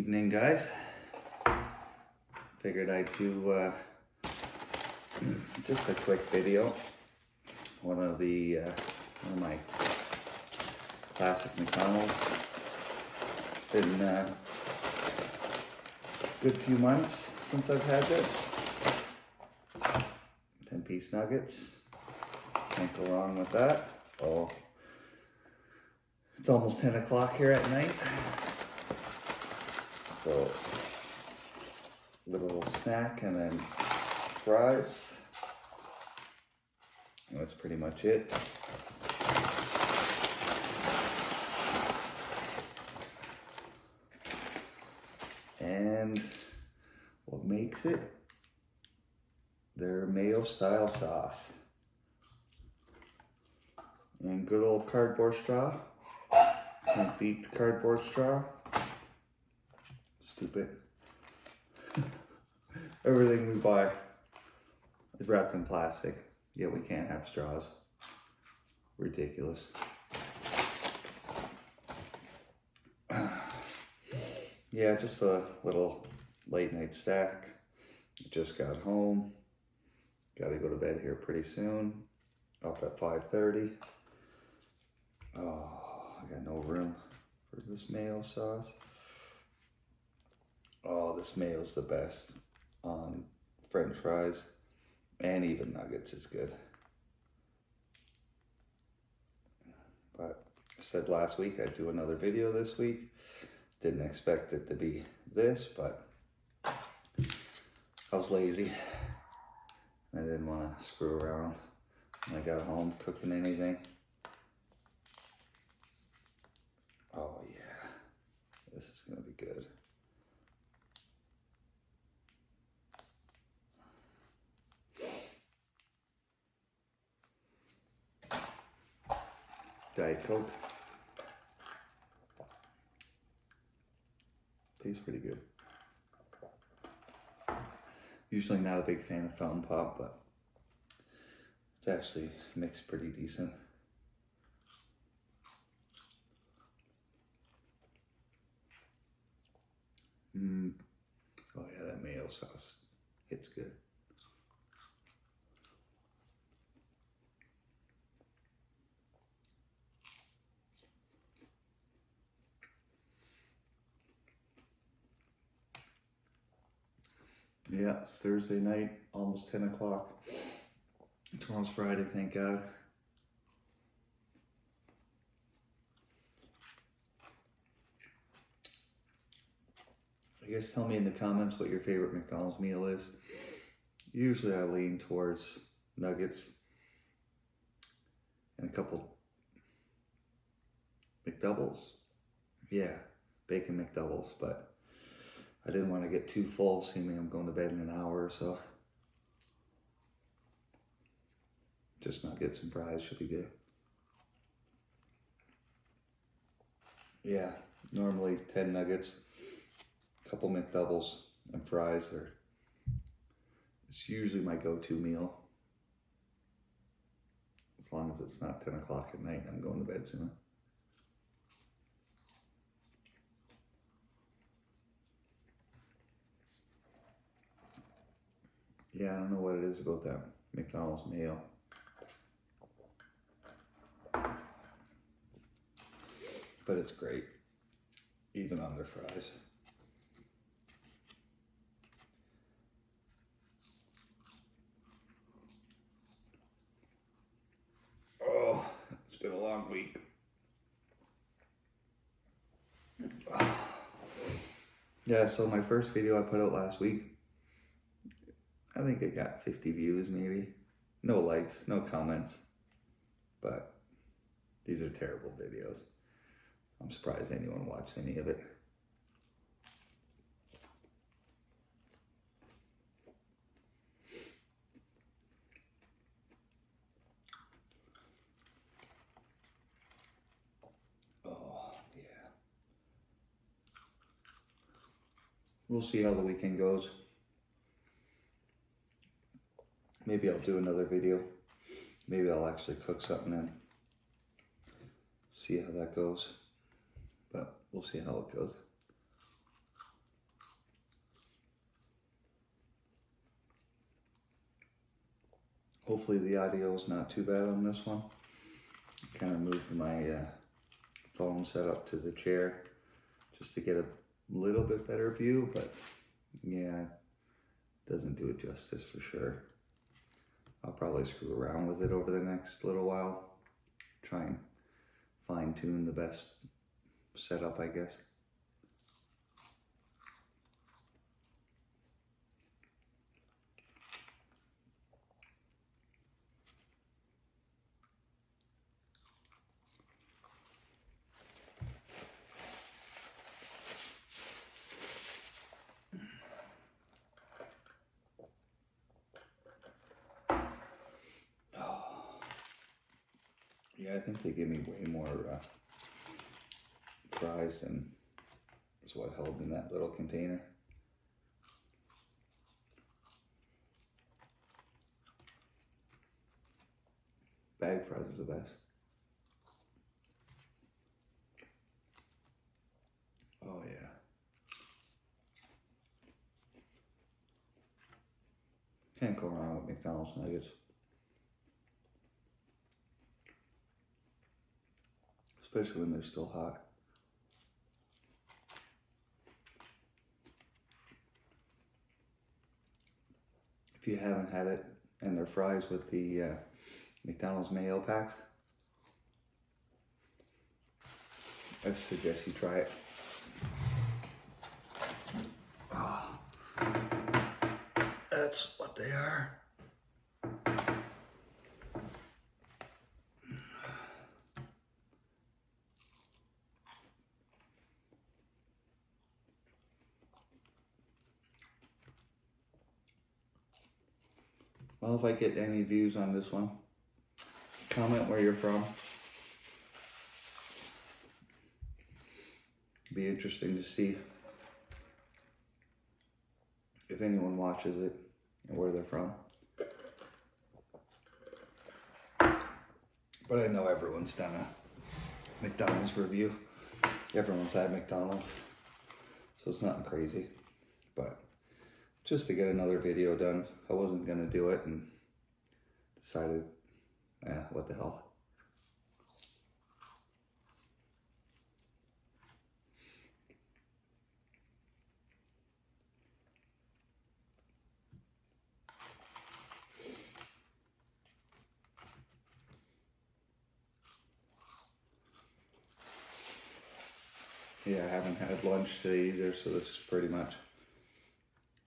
Evening, guys. Figured I'd do just a quick video. One of my classic McDonald's. It's been a good few months since I've had this. 10-piece nuggets. Can't go wrong with that. Oh, it's almost 10 o'clock here at night. So, little snack and then fries. And that's pretty much it. And what makes it? Their mayo style sauce. And good old cardboard straw. Can't beat the cardboard straw. Stupid. Everything we buy is wrapped in plastic, yet we can't have straws. Ridiculous. Yeah, just a little late night snack. Just got home. Gotta go to bed here pretty soon. Up at 5:30. Oh, I got no room for this mayo sauce. Oh, this mayo's the best on French fries and even nuggets. It's good. But I said last week I'd do another video this week. Didn't expect it to be this, but I was lazy. I didn't want to screw around when I got home cooking anything. Oh yeah, this is gonna be good. Diet Coke. Tastes pretty good. Usually not a big fan of fountain pop, but it's actually mixed pretty decent. Oh yeah, that mayo sauce hits good. Yeah, it's Thursday night, almost 10 o'clock. Tomorrow's Friday, thank God. I guess tell me in the comments what your favorite McDonald's meal is. Usually I lean towards nuggets and a couple McDoubles. Yeah, bacon McDoubles, but I didn't want to get too full, seeming I'm going to bed in an hour or so. Just nuggets and fries should be good. Yeah, normally 10 nuggets, a couple McDoubles, and fries it's usually my go-to meal. As long as it's not 10 o'clock at night and I'm going to bed soon. Yeah, I don't know what it is about that McDonald's mayo. But it's great, even on their fries. Oh, it's been a long week. Yeah, so my first video I put out last week, I think it got 50 views maybe. No likes, no comments. But these are terrible videos. I'm surprised anyone watched any of it. Oh, yeah. We'll see how the weekend goes. Maybe I'll do another video. Maybe I'll actually cook something and see how that goes. But we'll see how it goes. Hopefully the audio is not too bad on this one. Kind of moved my phone set up to the chair just to get a little bit better view, but yeah, doesn't do it justice for sure. I'll probably screw around with it over the next little while. Try and fine tune the best setup, I guess. Yeah, I think they give me way more fries than is what held in that little container. Bag fries are the best. Oh yeah. Can't go wrong with McDonald's nuggets. Especially when they're still hot. If you haven't had it, and their fries with the McDonald's mayo packs, I suggest you try it. Oh, that's what they are. Well, if I get any views on this one, comment where you're from. Be interesting to see if anyone watches it and where they're from. But I know everyone's done a McDonald's review. Everyone's had McDonald's, so it's nothing crazy. But just to get another video done, I wasn't gonna do it and decided, what the hell. Yeah, I haven't had lunch today either, so this is pretty much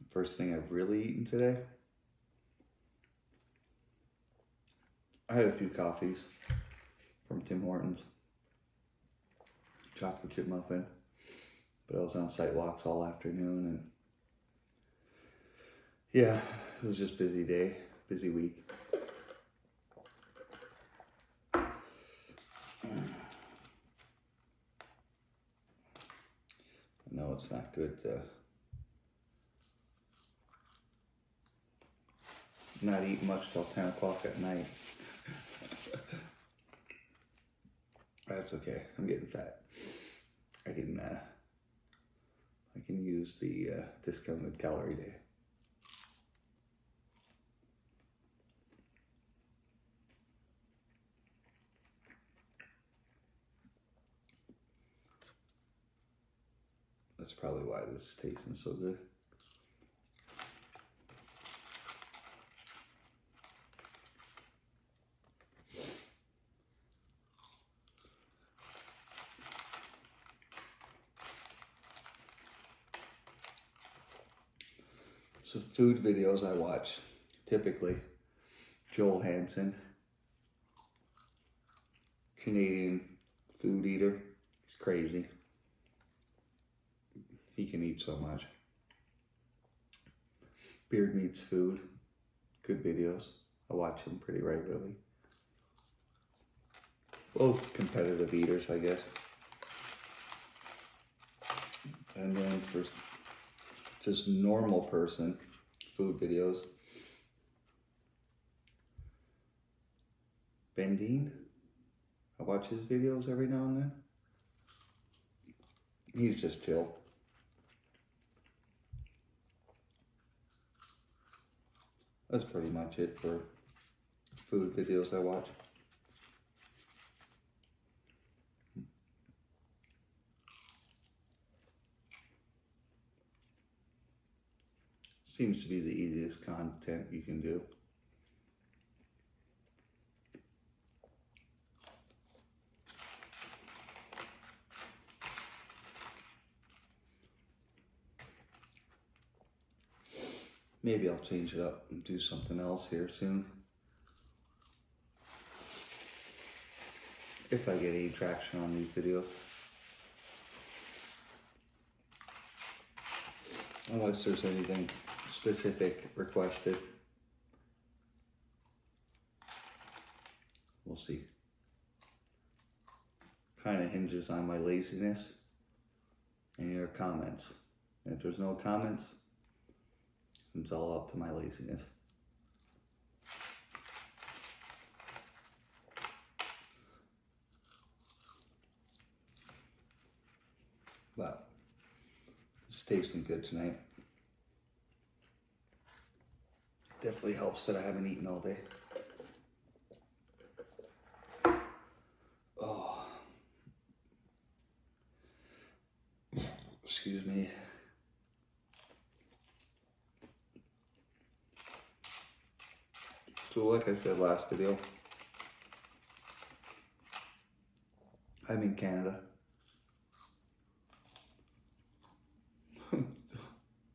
the first thing I've really eaten today. I had a few coffees from Tim Hortons, chocolate chip muffin, but I was on site walks all afternoon, and yeah, it was just busy day, busy week. No, it's not good to not eat much till 10 o'clock at night. That's okay. I'm getting fat. I can use the discounted calorie day. That's probably why this is tasting so good. So food videos I watch, typically Joel Hansen, Canadian food eater. He's crazy. He can eat so much. Beard Meats Food, good videos. I watch him pretty regularly. Both competitive eaters, I guess. And then for just normal person food videos, Bendine, I watch his videos every now and then. He's just chill. That's pretty much it for food videos I watch. Seems to be the easiest content you can do. Maybe I'll change it up and do something else here soon. If I get any traction on these videos. Unless there's anything specific requested. We'll see. Kind of hinges on my laziness and your comments. If there's no comments, it's all up to my laziness. But it's tasting good tonight. Definitely helps that I haven't eaten all day. Oh. Excuse me. So like I said last video, I'm in Canada.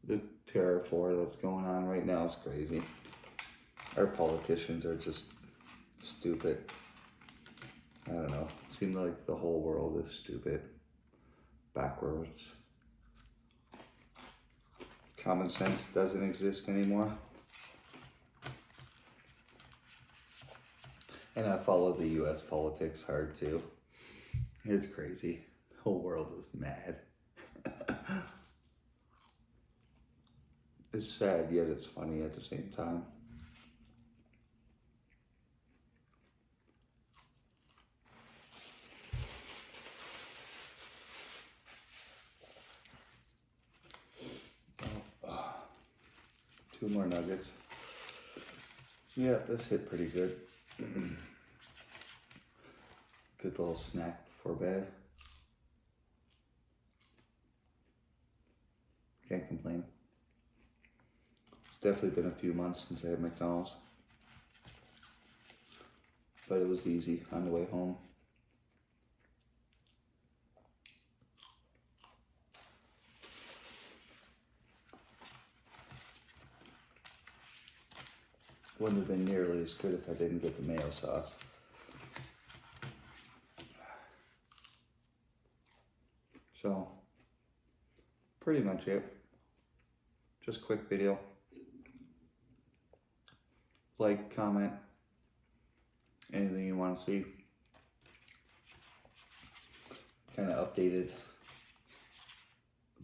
The tariff war that's going on right now is crazy. Our politicians are just stupid. I don't know. It seems like the whole world is stupid. Backwards. Common sense doesn't exist anymore. And I follow the US politics hard too. It's crazy. The whole world is mad. It's sad, yet it's funny at the same time. Two more nuggets. Yeah, this hit pretty good. Good little snack before bed. Can't complain. It's definitely been a few months since I had McDonald's. But it was easy on the way home. Wouldn't have been nearly as good if I didn't get the mayo sauce. So, pretty much it. Just quick video. Like, comment, anything you want to see. Kind of updated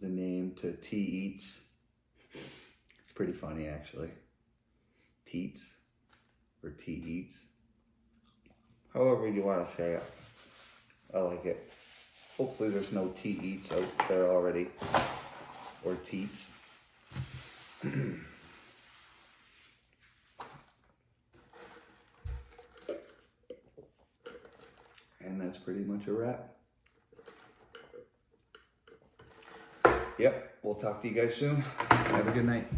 the name to T Eats. It's pretty funny actually. Teats or T Eats. However you want to say it. I like it. Hopefully there's no T Eats out there already. Or Teats. And that's pretty much a wrap. Yep, we'll talk to you guys soon. Have a good night.